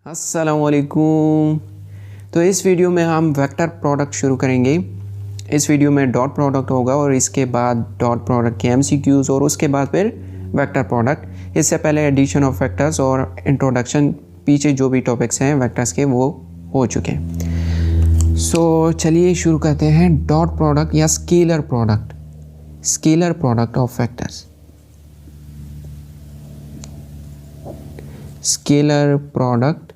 अस्सलामुअलैकुम। तो इस वीडियो में हम वेक्टर प्रोडक्ट शुरू करेंगे। इस वीडियो में डॉट प्रोडक्ट होगा और इसके बाद डॉट प्रोडक्ट के एमसीक्यूज़ और उसके बाद फिर वेक्टर प्रोडक्ट। इससे पहले एडिशन ऑफ वेक्टर्स और इंट्रोडक्शन, पीछे जो भी टॉपिक्स हैं वेक्टर्स के वो हो चुके हैं। सो चलिए शुरू करते हैं। डॉट प्रोडक्ट या scalar product of vectors. Scalar product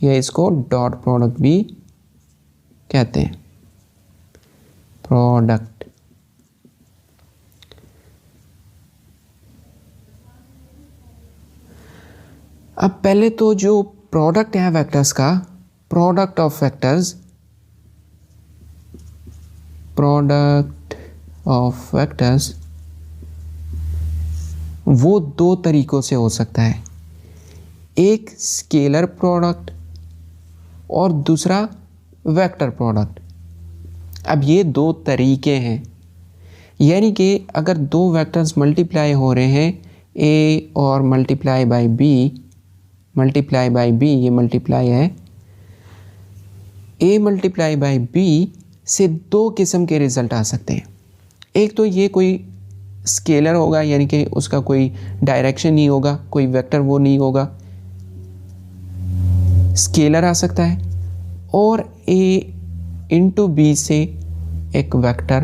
या इसको डॉट प्रोडक्ट भी कहते हैं। प्रोडक्ट अब पहले तो जो प्रोडक्ट है वेक्टर्स का, प्रोडक्ट ऑफ वेक्टर्स वो दो तरीकों से हो सकता है, एक स्केलर प्रोडक्ट और दूसरा वेक्टर प्रोडक्ट। अब ये दो तरीके हैं, यानी कि अगर दो वेक्टर्स मल्टीप्लाई हो रहे हैं, ए और मल्टीप्लाई बाय बी, ये मल्टीप्लाई है, ए मल्टीप्लाई बाय बी से दो किस्म के रिजल्ट आ सकते हैं। एक तो ये कोई स्केलर होगा, यानी कि उसका कोई डायरेक्शन नहीं होगा, कोई वेक्टर वो नहीं होगा, स्केलर आ सकता है, और ए इंटू बी से एक वेक्टर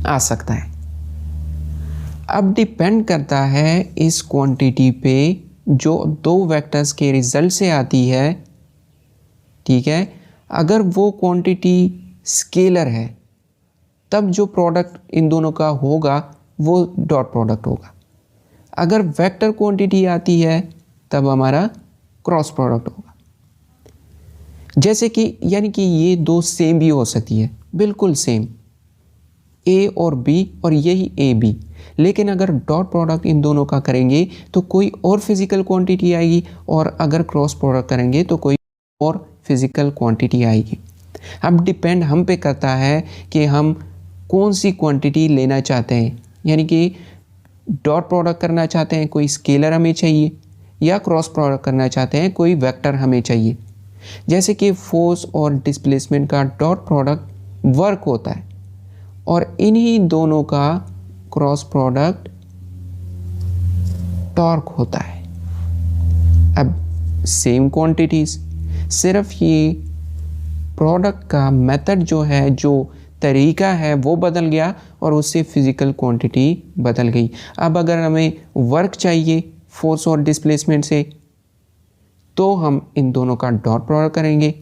आ सकता है। अब डिपेंड करता है इस क्वांटिटी पे जो दो वेक्टर्स के रिजल्ट से आती है, ठीक है। अगर वो क्वांटिटी स्केलर है तब जो प्रोडक्ट इन दोनों का होगा वो डॉट प्रोडक्ट होगा। अगर वेक्टर क्वांटिटी आती है तब हमारा क्रॉस प्रोडक्ट होगा। जैसे कि यानी कि ये दो सेम भी हो सकती है, बिल्कुल सेम, ए और बी और यही ए बी, लेकिन अगर डॉट प्रोडक्ट इन दोनों का करेंगे तो कोई और फिजिकल क्वांटिटी आएगी, और अगर क्रॉस प्रोडक्ट करेंगे तो कोई और फिजिकल क्वांटिटी आएगी। अब डिपेंड हम पे करता है कि हम कौन सी क्वांटिटी लेना चाहते हैं, यानी कि डॉट प्रोडक्ट करना चाहते हैं, कोई स्केलर हमें चाहिए, या क्रॉस प्रोडक्ट करना चाहते हैं, कोई वेक्टर हमें चाहिए। जैसे कि फोर्स और डिस्प्लेसमेंट का डॉट प्रोडक्ट वर्क होता है, और इन्हीं दोनों का क्रॉस प्रोडक्ट टॉर्क होता है। अब सेम क्वांटिटीज, सिर्फ ये प्रोडक्ट का मेथड जो है, जो तरीका है वो बदल गया और उससे फिजिकल क्वांटिटी बदल गई। अब अगर हमें वर्क चाहिए फोर्स और डिस्प्लेसमेंट से तो हम इन दोनों का डॉट प्रोडक्ट करेंगे,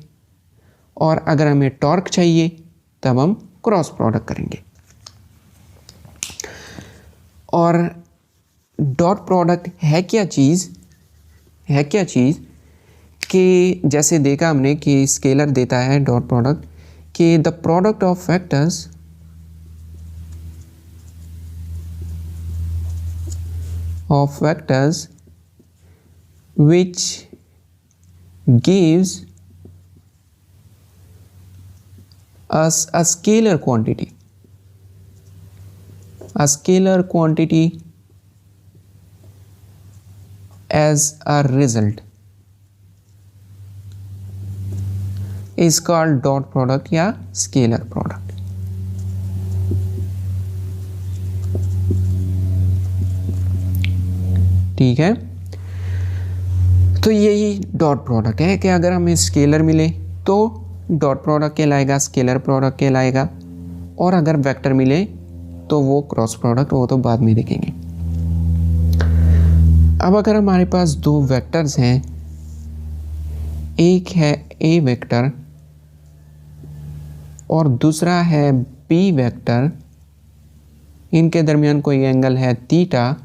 और अगर हमें टॉर्क चाहिए तब हम क्रॉस प्रोडक्ट करेंगे। और डॉट प्रोडक्ट है क्या चीज़ कि जैसे देखा हमने कि स्केलर देता है डॉट प्रोडक्ट, कि the product of vectors which gives us a scalar quantity as a result is called dot product या scalar product। ठीक है, तो यही डॉट प्रोडक्ट है कि अगर हमें स्केलर मिले तो डॉट प्रोडक्ट कहलाएगा, स्केलर प्रोडक्ट कहलाएगा, और अगर वेक्टर मिले तो वो क्रॉस प्रोडक्ट, वो तो बाद में देखेंगे। अब अगर हमारे पास दो वेक्टर्स हैं, एक है ए वेक्टर और दूसरा है बी वेक्टर, इनके दरमियान कोई एंगल है थीटा,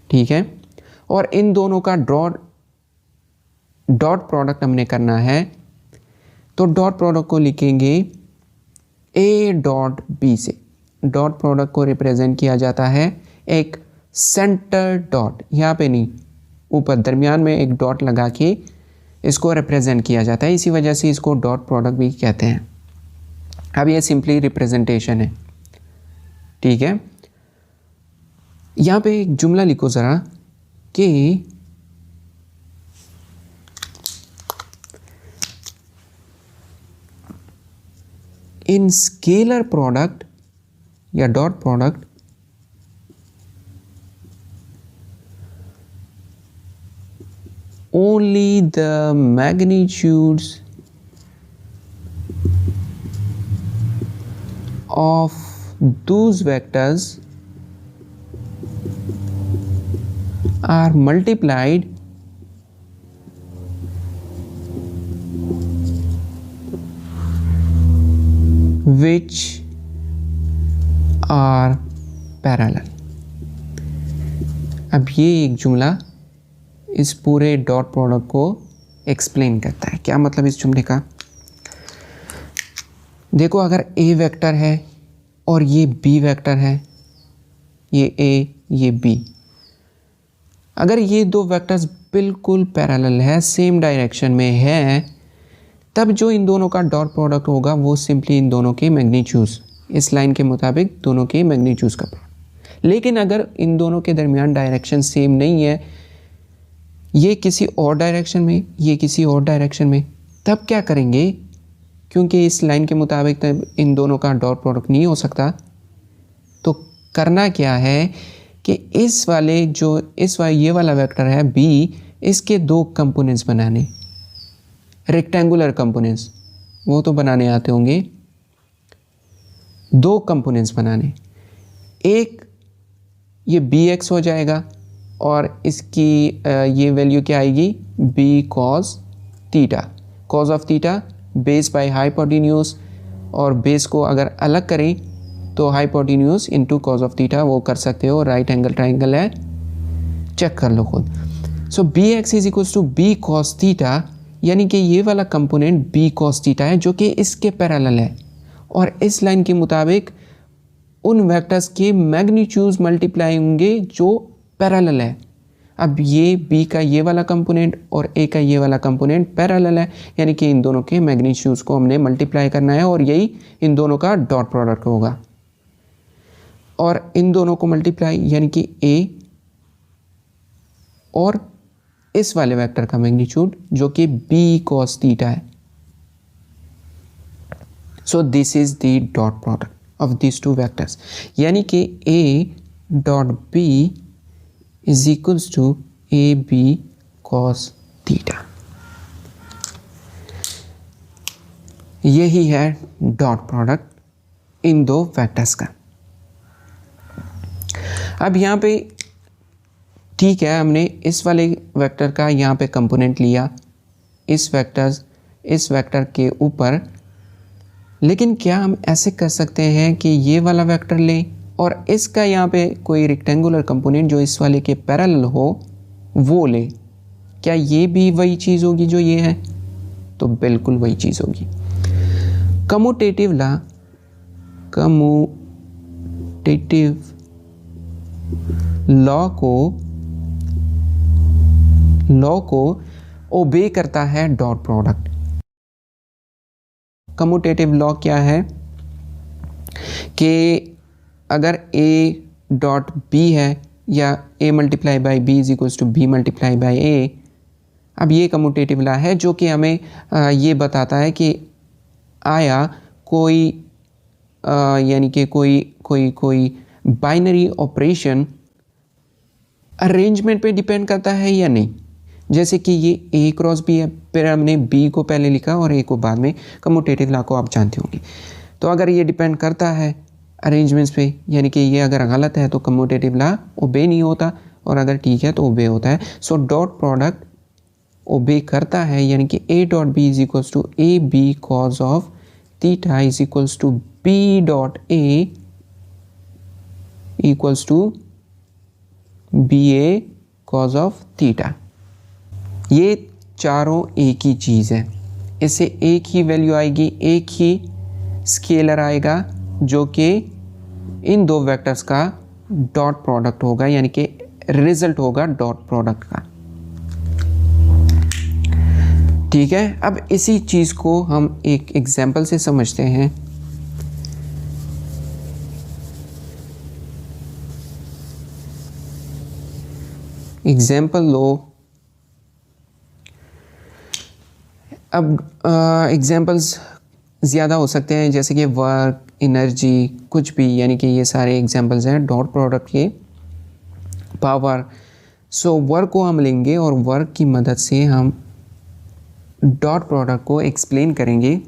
ठीक है, और इन दोनों का डॉट प्रोडक्ट हमने करना है, तो डॉट प्रोडक्ट को लिखेंगे ए डॉट बी से। डॉट प्रोडक्ट को रिप्रेजेंट किया जाता है एक सेंटर डॉट, यहाँ पे नहीं, ऊपर दरमियान में एक डॉट लगा के इसको रिप्रेजेंट किया जाता है, इसी वजह से इसको डॉट प्रोडक्ट भी कहते हैं। अब ये सिंपली रिप्रेजेंटेशन है, ठीक है। यहाँ पे एक जुमला लिखो ज़रा कि इन स्केलर प्रोडक्ट या dot product only the magnitudes of those vectors are multiplied which are parallel। अब ये एक जुमला इस पूरे डॉट प्रोडक्ट को एक्सप्लेन करता है। क्या मतलब इस जुमले का? देखो, अगर ए वेक्टर है और ये बी वेक्टर है, ये ए ये बी, अगर ये दो वेक्टर्स बिल्कुल पैरेलल है, सेम डायरेक्शन में है, तब जो इन दोनों का डॉट प्रोडक्ट होगा वो सिंपली इन दोनों के मैग्नीट्यूड्स, इस लाइन के मुताबिक दोनों के मैग्नीट्यूड्स का प्रोडक्ट। लेकिन अगर इन दोनों के दरमियान डायरेक्शन सेम नहीं है, ये किसी और डायरेक्शन में, ये किसी और डायरेक्शन में, तब क्या करेंगे? क्योंकि इस लाइन के मुताबिक तब इन दोनों का डॉट प्रोडक्ट नहीं हो सकता, तो करना क्या है कि ये वाला वेक्टर है बी, इसके दो कंपोनेंट्स बनाने, रेक्टेंगुलर कंपोनेंट्स, वो तो बनाने आते होंगे। दो कंपोनेंट्स बनाने, एक ये बी एक्स हो जाएगा और इसकी ये वैल्यू क्या आएगी? B cos theta. Cos of theta base by hypotenuse, और बेस को अगर अलग करें तो hypotenuse into cos of theta, वो कर सकते हो, राइट एंगल ट्राइंगल है, चेक कर लो खुद। So B X is equals to B cos theta, यानी कि ये वाला कंपोनेंट बी कॉस थीटा है जो कि इसके पैरेलल है, और इस लाइन के मुताबिक उन वेक्टर्स के मैग्नीट्यूड्स मल्टीप्लाई होंगे जो पैरेलल है। अब ये बी का ये वाला कंपोनेंट और ए का ये वाला कंपोनेंट पैरेलल है, यानी कि इन दोनों के मैग्नीट्यूड्स को हमने मल्टीप्लाई करना है और यही इन दोनों का डॉट प्रोडक्ट होगा। और इन दोनों को मल्टीप्लाई यानी कि ए और इस वाले वेक्टर का मैग्नीट्यूड जो कि बी कॉस थीटा है। So this is the dot product of this two vectors, यानी कि A dot B is equals to AB cos theta। यही है डॉट प्रोडक्ट इन दो वेक्टर्स का। अब यहाँ पे ठीक है, हमने इस वाले वेक्टर का यहाँ पे कंपोनेंट लिया इस वेक्टर के ऊपर, लेकिन क्या हम ऐसे कर सकते हैं कि ये वाला वेक्टर लें और इसका यहाँ पे कोई रेक्टेंगुलर कंपोनेंट जो इस वाले के पैरेलल हो वो ले? क्या ये भी वही चीज़ होगी जो ये है? तो बिल्कुल वही चीज़ होगी। कम्यूटेटिव लॉ को ओबे करता है डॉट प्रोडक्ट। कम्यूटेटिव लॉ क्या है कि अगर a डॉट बी है या a multiply by B is equals to B multiply by A, अब ये कम्यूटेटिव लॉ है जो कि हमें ये बताता है कि आया कोई यानी कि कोई बाइनरी ऑपरेशन अरेंजमेंट पे डिपेंड करता है या नहीं। जैसे कि ये a क्रॉस बी है, फिर हमने b को पहले लिखा और a को बाद में। कम्यूटेटिव लॉ को आप जानते होंगे। तो अगर ये डिपेंड करता है अरेंजमेंट्स पे, यानी कि ये अगर गलत है तो कम्यूटेटिव लॉ ओबे नहीं होता, और अगर ठीक है तो ओबे होता है। सो डॉट प्रोडक्ट ओबे करता है, यानी कि a dot B is equals to A B cos of theta is equals to B dot A equals to B A cos of theta. ये चारों एक ही चीज़ है, इससे एक ही वैल्यू आएगी, एक ही स्केलर आएगा जो कि इन दो वेक्टर्स का डॉट प्रोडक्ट होगा, यानी कि रिजल्ट होगा डॉट प्रोडक्ट का। ठीक है, अब इसी चीज़ को हम एक एग्जाम्पल से समझते हैं। एग्जाम्पल लो। अब एग्जाम्पल्स ज़्यादा हो सकते हैं, जैसे कि वर्क, एनर्जी, कुछ भी, यानी कि ये सारे एग्जाम्पल्स हैं डॉट प्रोडक्ट के। पावर, सो वर्क को हम लेंगे और वर्क की मदद से हम डॉट प्रोडक्ट को एक्सप्लेन करेंगे।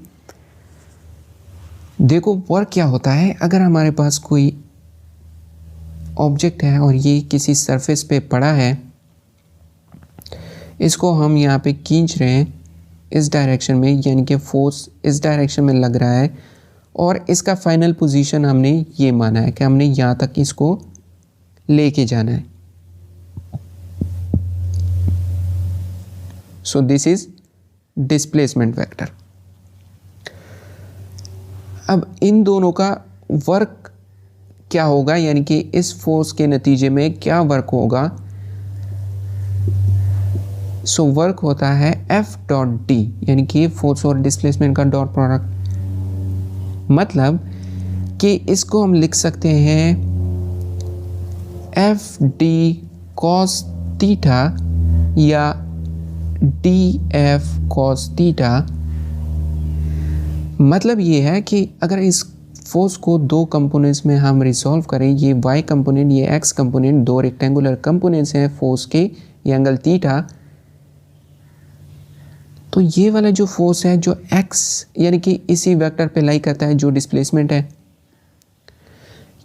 देखो वर्क क्या होता है, अगर हमारे पास कोई ऑब्जेक्ट है और ये किसी सरफेस पे पड़ा है, इसको हम यहाँ पे खींच रहे हैं इस डायरेक्शन में, यानी कि फोर्स इस डायरेक्शन में लग रहा है और इसका फाइनल पोजीशन हमने ये माना है कि हमने यहाँ तक इसको लेके जाना है। So this is displacement vector. अब इन दोनों का वर्क क्या होगा, यानी कि इस फोर्स के नतीजे में क्या वर्क होगा। सो वर्क होता है F डॉट डी, यानी कि फोर्स और डिस्प्लेसमेंट का डॉट प्रोडक्ट। मतलब कि इसको हम लिख सकते हैं एफ डी कॉस थीटा या डी एफ कॉस थीटा। मतलब ये है कि अगर इस फोर्स को दो कंपोनेंट्स में हम रिसॉल्व करें, ये y कंपोनेंट, ये x कंपोनेंट, दो रेक्टेंगुलर कंपोनेंट्स हैं फोर्स के, ये एंगल थीटा। तो ये वाला जो फोर्स है जो x यानी कि इसी वेक्टर पे लाई करता है, जो डिस्प्लेसमेंट है,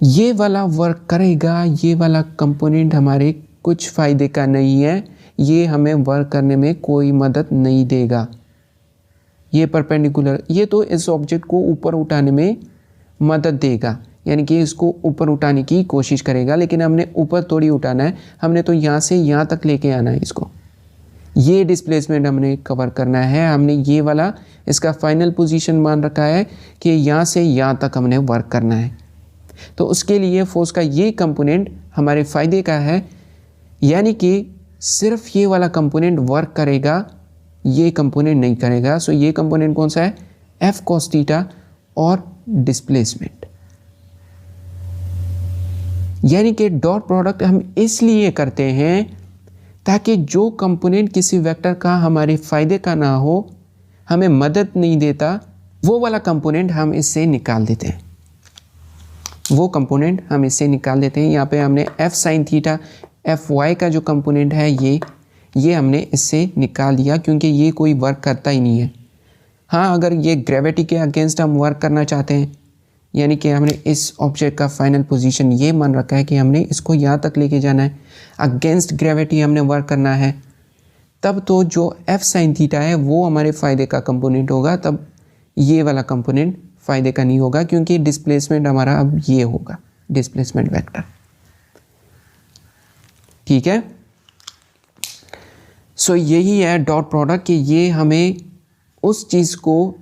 ये वाला वर्क करेगा। ये वाला कंपोनेंट हमारे कुछ फ़ायदे का नहीं है, ये हमें वर्क करने में कोई मदद नहीं देगा। ये परपेंडिकुलर, ये तो इस ऑब्जेक्ट को ऊपर उठाने में मदद देगा, यानी कि इसको ऊपर उठाने की कोशिश करेगा, लेकिन हमने ऊपर थोड़ी उठाना है, हमने तो यहाँ से यहाँ तक लेके आना है इसको। ये डिस्प्लेसमेंट हमने कवर करना है। हमने ये वाला इसका फाइनल पोजीशन मान रखा है कि यहाँ से यहाँ तक हमने वर्क करना है। तो उसके लिए फोर्स का ये कंपोनेंट हमारे फ़ायदे का है, यानी कि सिर्फ ये वाला कंपोनेंट वर्क करेगा, ये कंपोनेंट नहीं करेगा। सो ये कंपोनेंट कौन सा है, एफ कॉस थीटा और डिस्प्लेसमेंट। यानी कि डॉट प्रोडक्ट हम इसलिए करते हैं ताकि जो कंपोनेंट किसी वेक्टर का हमारे फ़ायदे का ना हो, हमें मदद नहीं देता, वो वाला कंपोनेंट हम इससे निकाल देते हैं। वो कंपोनेंट हम इससे निकाल देते हैं। यहाँ पे हमने F sine theta, F Y का जो कंपोनेंट है ये हमने इससे निकाल दिया, क्योंकि ये कोई वर्क करता ही नहीं है। हाँ, अगर ये ग्रेविटी के अगेंस्ट हम वर्क करना चाहते हैं, यानी कि हमने इस ऑब्जेक्ट का फाइनल पोजीशन ये मान रखा है कि हमने इसको यहाँ तक लेके जाना है, अगेंस्ट ग्रेविटी हमने वर्क करना है, तब तो जो एफ साइन थीटा है वो हमारे फ़ायदे का कंपोनेंट होगा, तब ये वाला कंपोनेंट फ़ायदे का नहीं होगा, क्योंकि डिस्प्लेसमेंट हमारा अब ये होगा, डिस्प्लेसमेंट वेक्टर। ठीक है। सो यही है डॉट प्रोडक्ट, कि ये हमें उस चीज़ को,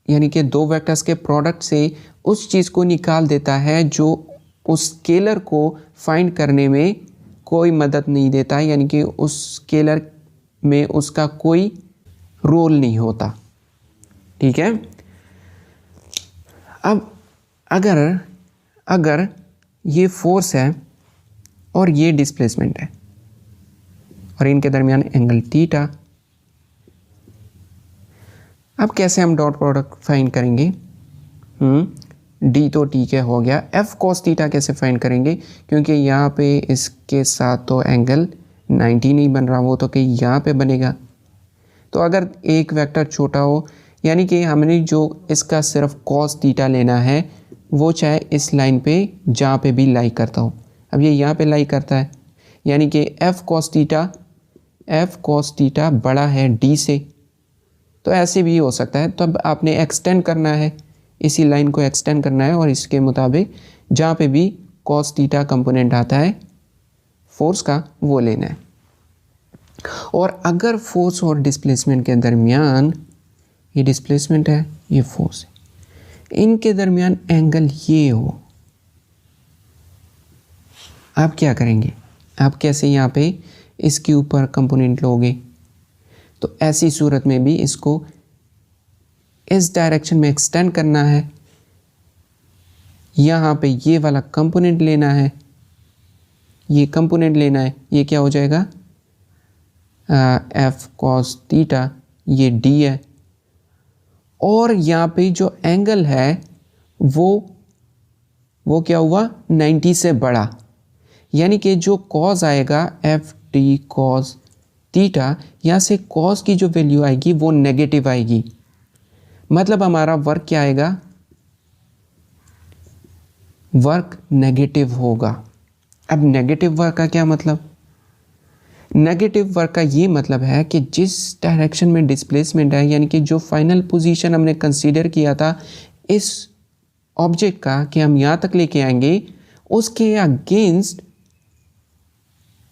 यानी कि दो वेक्टर्स के प्रोडक्ट से उस चीज़ को निकाल देता है जो उस स्केलर को फाइंड करने में कोई मदद नहीं देता, यानी कि उस स्केलर में उसका कोई रोल नहीं होता। ठीक है। अब अगर ये फोर्स है और ये डिस्प्लेसमेंट है और इनके दरमियान एंगल थीटा, अब कैसे हम डॉट प्रोडक्ट फाइंड करेंगे। डी तो ठीक है, हो गया। एफ कॉस थीटा कैसे फाइंड करेंगे, क्योंकि यहाँ पे इसके साथ तो एंगल 90 नहीं बन रहा, वो तो कि यहाँ पे बनेगा। तो अगर एक वेक्टर छोटा हो, यानी कि हमने जो इसका सिर्फ कॉस थीटा लेना है, वो चाहे इस लाइन पे जहाँ पे भी लाई करता हो। अब ये यहाँ पे लाई करता है, यानी कि एफ कॉस थीटा बड़ा है डी से, तो ऐसे भी हो सकता है। तब आपने एक्सटेंड करना है, इसी लाइन को एक्सटेंड करना है और इसके मुताबिक जहाँ पे भी कॉस थीटा कंपोनेंट आता है फोर्स का, वो लेना है। और अगर फोर्स और डिस्प्लेसमेंट के दरमियान, ये डिस्प्लेसमेंट है, ये फोर्स है, इनके दरमियान एंगल ये हो, आप क्या करेंगे, आप कैसे यहाँ पे इसके ऊपर कंपोनेंट लोगे। तो ऐसी सूरत में भी इसको इस डायरेक्शन में एक्सटेंड करना है, यहाँ पे ये वाला कंपोनेंट लेना है, ये कंपोनेंट लेना है, ये क्या हो जाएगा एफ कॉस थीटा, ये डी है, और यहाँ पे जो एंगल है वो क्या हुआ 90 से बड़ा, यानी कि जो कॉस आएगा एफ डी कॉस थीटा, यहाँ से कॉस की जो वैल्यू आएगी वो नेगेटिव आएगी, मतलब हमारा वर्क क्या आएगा, वर्क नेगेटिव होगा। अब नेगेटिव वर्क का क्या मतलब, नेगेटिव वर्क का ये मतलब है कि जिस डायरेक्शन में डिस्प्लेसमेंट है, यानी कि जो फाइनल पोजीशन हमने कंसीडर किया था इस ऑब्जेक्ट का कि हम यहाँ तक लेके आएंगे, उसके अगेंस्ट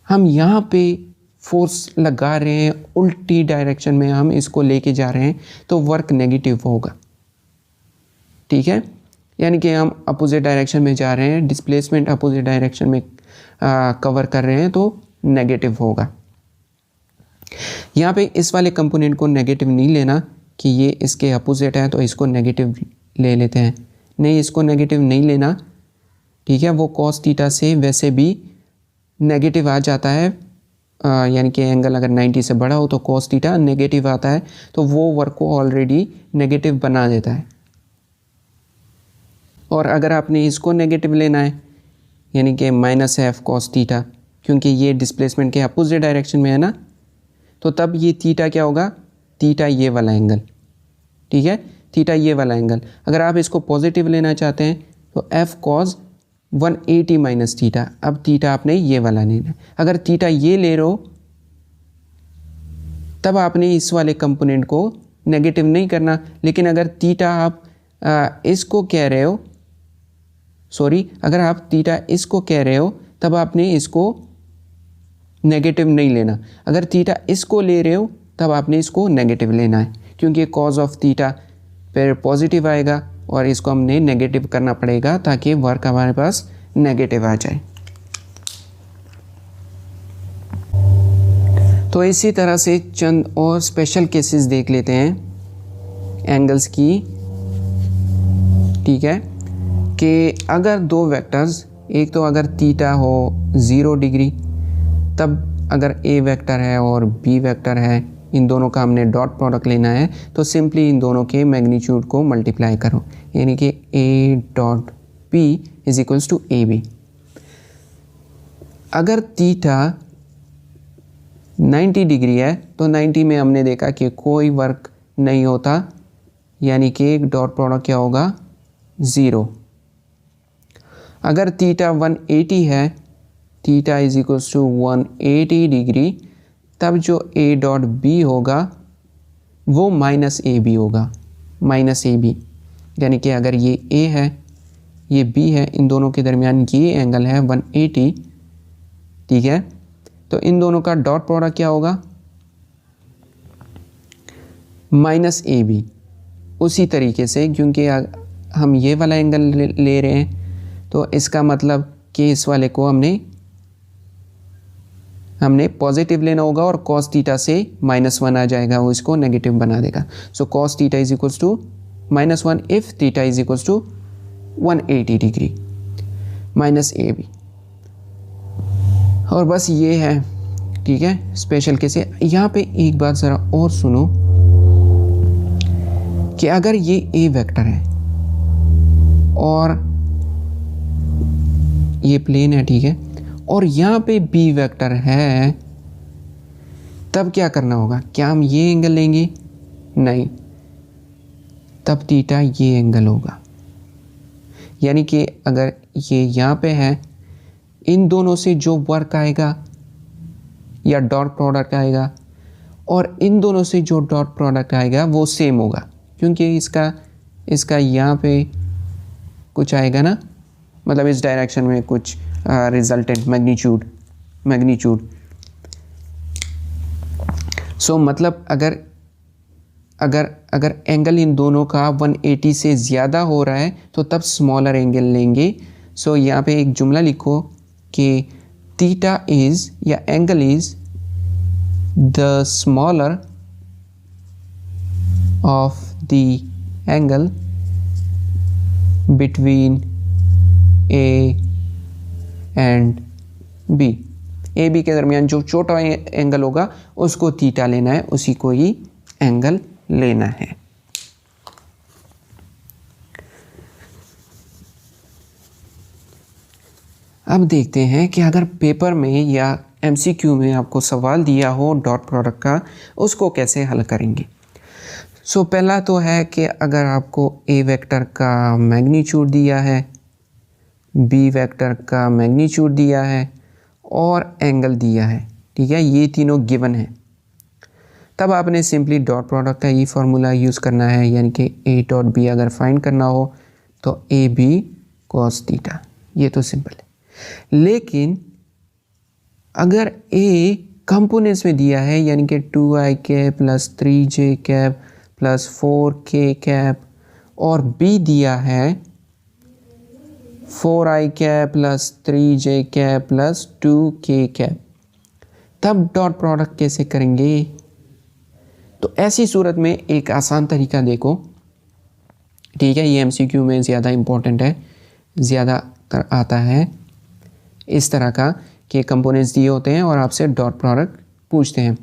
हम यहाँ पे फोर्स लगा रहे हैं, उल्टी डायरेक्शन में हम इसको लेके जा रहे हैं, तो वर्क नेगेटिव होगा। ठीक है, यानी कि हम अपोजिट डायरेक्शन में जा रहे हैं, डिस्प्लेसमेंट अपोजिट डायरेक्शन में कवर कर रहे हैं, तो नेगेटिव होगा। यहाँ पे इस वाले कंपोनेंट को नेगेटिव नहीं लेना कि ये इसके अपोजिट है तो इसको नेगेटिव ले लेते हैं, नहीं, इसको नेगेटिव नहीं लेना। ठीक है, वो कॉस थीटा से वैसे भी नेगेटिव आ जाता है, यानी कि एंगल अगर 90 से बड़ा हो तो कॉस थीटा नेगेटिव आता है, तो वो वर्क को ऑलरेडी नेगेटिव बना देता है। और अगर आपने इसको नेगेटिव लेना है, यानी कि माइनस एफ कॉस थीटा, क्योंकि ये डिस्प्लेसमेंट के अपोजिट डायरेक्शन में है ना, तो तब ये थीटा क्या होगा, थीटा ये वाला एंगल। ठीक है, थीटा ये वाला एंगल। अगर आप इसको पॉजिटिव लेना चाहते हैं तो एफ कॉस 180 माइनस थीटा, अब थीटा आपने ये वाला लेना है। अगर थीटा ये ले रहे हो तब आपने इस वाले कंपोनेंट को नेगेटिव नहीं करना, लेकिन अगर थीटा आप इसको कह रहे हो, सॉरी, अगर आप थीटा इसको कह रहे हो तब आपने इसको नेगेटिव नहीं लेना। अगर थीटा इसको ले रहे हो तब आपने इसको नेगेटिव लेना है, क्योंकि कॉज ऑफ थीटा फिर पॉजिटिव आएगा और इसको हमने नेगेटिव करना पड़ेगा ताकि वर्क हमारे पास नेगेटिव आ जाए। तो इसी तरह से चंद और स्पेशल केसेस देख लेते हैं एंगल्स की। ठीक है, कि अगर दो वेक्टर्स, एक तो अगर थीटा हो 0 डिग्री, तब अगर ए वेक्टर है और बी वेक्टर है, इन दोनों का हमने डॉट प्रोडक्ट लेना है, तो सिंपली इन दोनों के मैग्नीट्यूड को मल्टीप्लाई करो, यानी कि A dot B is equals to A B. अगर थीटा 90 डिग्री है तो 90 में हमने देखा कि कोई वर्क नहीं होता, यानी कि एक डॉट प्रोडक्ट क्या होगा 0। अगर थीटा 180 है, theta is equals to 180 degree, तब जो ए डॉट बी होगा वो माइनस ए बी होगा, माइनस ए बी, यानी कि अगर ये ए है ये बी है, इन दोनों के दरमियान ये एंगल है 180। ठीक है, तो इन दोनों का डॉट प्रोडक्ट क्या होगा माइनस ए बी। उसी तरीके से क्योंकि हम ये वाला एंगल ले रहे हैं तो इसका मतलब कि इस वाले को हमने पॉजिटिव लेना होगा और cos थीटा से -1 आ जाएगा, वो इसको नेगेटिव बना देगा। So cos theta is equals to -1 if theta is equals to 180 degree minus A B. और बस ये है। ठीक है, स्पेशल केस है। यहाँ पे एक बात ज़रा और सुनो कि अगर ये ए वेक्टर है और ये प्लेन है, ठीक है, और यहाँ पे बी वेक्टर है, तब क्या करना होगा, क्या हम ये एंगल लेंगे, नहीं, तब थीटा ये एंगल होगा। यानी कि अगर ये यहाँ पे है, इन दोनों से जो वर्क आएगा या डॉट प्रोडक्ट आएगा और इन दोनों से जो डॉट प्रोडक्ट आएगा वो सेम होगा, क्योंकि इसका यहाँ पे कुछ आएगा ना, मतलब इस डायरेक्शन में कुछ रिजल्टेंट मैग्नीट्यूड। सो मतलब अगर एंगल इन दोनों का 180 से ज़्यादा हो रहा है तो तब स्मॉलर एंगल लेंगे। सो यहाँ पे एक जुमला लिखो कि थीटा इज़ या angle is the smaller of the angle between A and B, A B के दरमियान जो छोटा एंगल होगा उसको थीटा लेना है, उसी को ही एंगल लेना है। अब देखते हैं कि अगर पेपर में या एमसीक्यू में आपको सवाल दिया हो डॉट प्रोडक्ट का, उसको कैसे हल करेंगे। सो पहला तो है कि अगर आपको ए वेक्टर का मैग्नीट्यूड दिया है, बी वेक्टर का मैग्नीट्यूड दिया है और एंगल दिया है, ठीक है, ये तीनों गिवन है, तब आपने सिंपली डॉट प्रोडक्ट का ये फार्मूला यूज़ करना है, यानी कि ए डॉट बी अगर फाइंड करना हो तो ए बी कॉस थीटा, ये तो सिंपल है। लेकिन अगर ए कंपोनेंट्स में दिया है, यानी कि 2i cap plus 3j cap plus 4k cap, और बी दिया है 4i cap plus 3j cap plus 2k cap, तब डॉट प्रोडक्ट कैसे करेंगे। तो ऐसी सूरत में एक आसान तरीका देखो, ठीक है, ये एमसीक्यू में ज़्यादा इम्पोर्टेंट है, ज़्यादातर आता है इस तरह का कि कंपोनेंट्स दिए होते हैं और आपसे डॉट प्रोडक्ट पूछते हैं,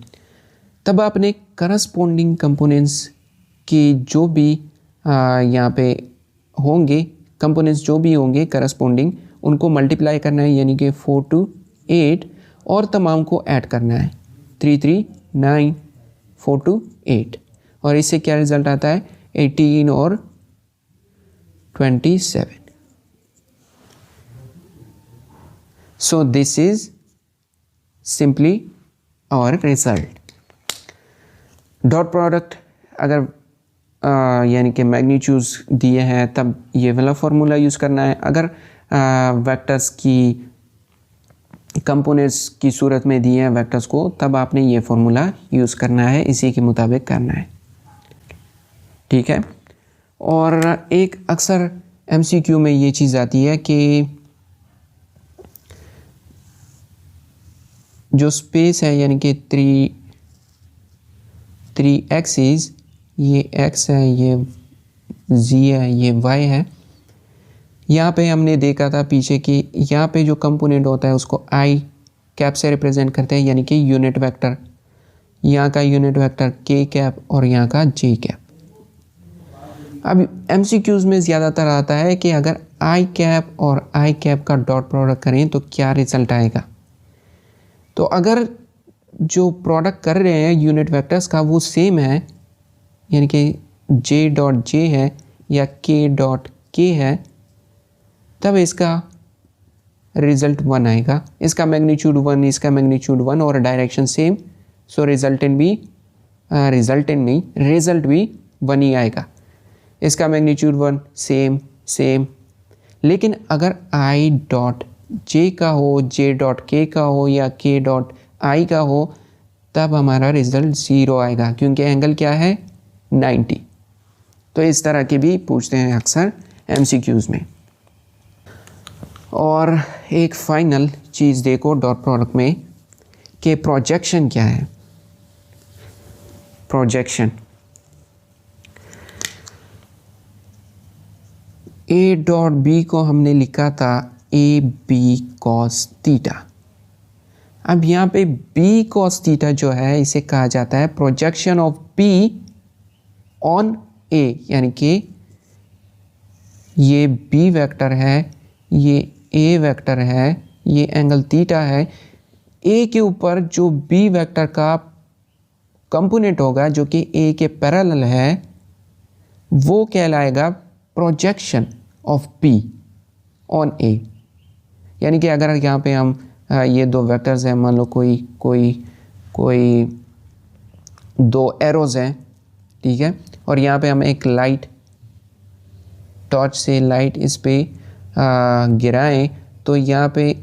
तब आपने करस्पॉन्डिंग कंपोनेंट्स की जो भी यहाँ पे होंगे, कंपोनेंट्स जो भी होंगे करस्पॉन्डिंग, उनको मल्टीप्लाई करना है, यानी कि 4 to 8, और तमाम को ऐड करना है, 3 3 9 4 to 8, और इससे क्या रिज़ल्ट आता है 18 और 27। So this is simply our result. Dot product अगर यानी कि मैग्नीट्यूड्स दिए हैं तब ये वाला फार्मूला यूज़ करना है, अगर वेक्टर्स की कंपोनेंट्स की सूरत में दिए हैं वेक्टर्स को, तब आपने ये फार्मूला यूज़ करना है, इसी के मुताबिक करना है, ठीक है। और एक अक्सर एमसीक्यू में ये चीज़ आती है कि जो स्पेस है, यानी कि 3 एक्सिस, ये x है, ये z है, ये y है, यहाँ पे हमने देखा था पीछे कि यहाँ पे जो कंपोनेंट होता है उसको i कैप से रिप्रेजेंट करते हैं, यानी कि यूनिट वेक्टर, यहाँ का यूनिट वेक्टर k कैप और यहाँ का j कैप। अब एमसीक्यूज़ में ज़्यादातर आता है कि अगर i कैप और i कैप का डॉट प्रोडक्ट करें तो क्या रिज़ल्ट आएगा। तो अगर जो प्रोडक्ट कर रहे हैं यूनिट वेक्टर्स का वो सेम है, यानी कि j डॉट j है या k डॉट k है, तब इसका रिज़ल्ट 1 आएगा, इसका मैग्नीट्यूड 1, इसका मैग्नीट्यूड 1 और डायरेक्शन सेम, सो रिज़ल्ट भी 1 ही आएगा, इसका मैग्नीट्यूड 1 सेम। लेकिन अगर i डॉट j का हो, j डॉट k का हो या k डॉट i का हो, तब हमारा रिज़ल्ट 0 आएगा, क्योंकि एंगल क्या है 90। तो इस तरह के भी पूछते हैं अक्सर एमसीक्यूज़ में। और एक फाइनल चीज़ देखो डॉट प्रोडक्ट में कि प्रोजेक्शन क्या है। प्रोजेक्शन a डॉट b को हमने लिखा था ए बी कॉस थीटा। अब यहाँ पे b कॉस थीटा जो है इसे कहा जाता है projection of b on a, यानी कि ये b वेक्टर है, ये a वेक्टर है, ये एंगल थीटा है, a के ऊपर जो b वेक्टर का कंपोनेंट होगा जो कि a के पैरेलल है, वो कहलाएगा projection of b on a। यानी कि अगर यहाँ पे हम ये दो वेक्टर्स हैं, मान लो कोई 2 एरोज़ हैं, ठीक है, और यहाँ पे हम एक लाइट टॉर्च से लाइट इस पे गिराएं, तो यहाँ पे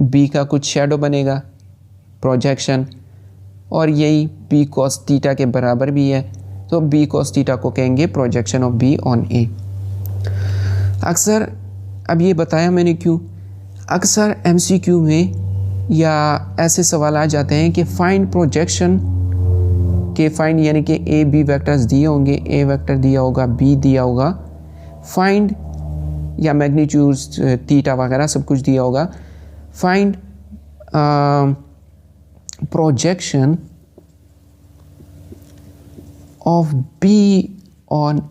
b का कुछ शैडो बनेगा, प्रोजेक्शन, और यही b cos थीटा के बराबर भी है, तो b cos थीटा को कहेंगे projection of b on a। अक्सर अब ये बताया मैंने क्यों, अक्सर एमसीक्यू में या ऐसे सवाल आ जाते हैं कि फाइंड प्रोजेक्शन के फाइंड, यानी कि ए बी वेक्टर्स दिए होंगे, ए वेक्टर दिया होगा, बी दिया होगा, फाइंड या मैग्नीट्यूड्स थीटा वगैरह सब कुछ दिया होगा, find projection of B on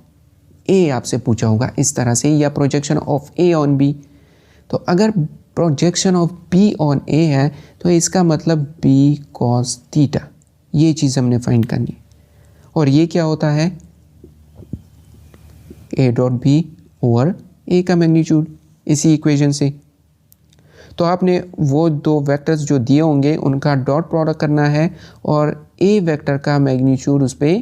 A आपसे पूछा होगा इस तरह से, या projection of A on B. तो अगर projection of B on A है तो इसका मतलब बी कॉस थीटा, ये चीज़ हमने फाइंड करनी है। और ये क्या होता है, ए डॉट बी ओवर ए का मैग्नीट्यूड, इसी इक्वेशन से। तो आपने वो दो वेक्टर्स जो दिए होंगे उनका डॉट प्रोडक्ट करना है और ए वेक्टर का मैग्नीट्यूड उस पर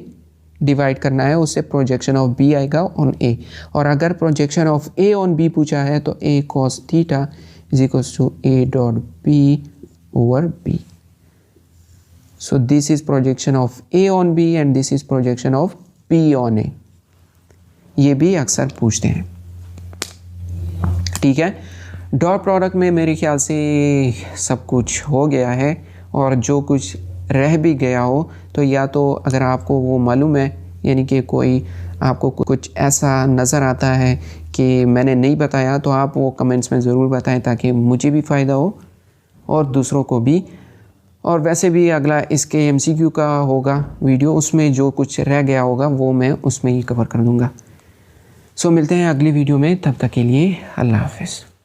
डिवाइड करना है, उससे प्रोजेक्शन ऑफ बी आएगा ऑन ए। और अगर projection of A on B पूछा है तो A cos theta is equals to A dot B over B. So this is projection of A on B and this is projection of B on A. ये भी अक्सर पूछते हैं, ठीक है। डॉट प्रोडक्ट में मेरे ख्याल से सब कुछ हो गया है, और जो कुछ रह भी गया हो तो या तो अगर आपको वो मालूम है, यानी कि कोई आपको कुछ ऐसा नज़र आता है कि मैंने नहीं बताया, तो आप वो कमेंट्स में ज़रूर बताएं ताकि मुझे भी फ़ायदा हो और दूसरों को भी। और वैसे भी अगला इसके MCQ का होगा वीडियो, उसमें जो कुछ रह गया होगा वो मैं उसमें ही कवर कर दूँगा। सो मिलते हैं अगली वीडियो में, तब तक के लिए अल्लाह हाफ़िज़।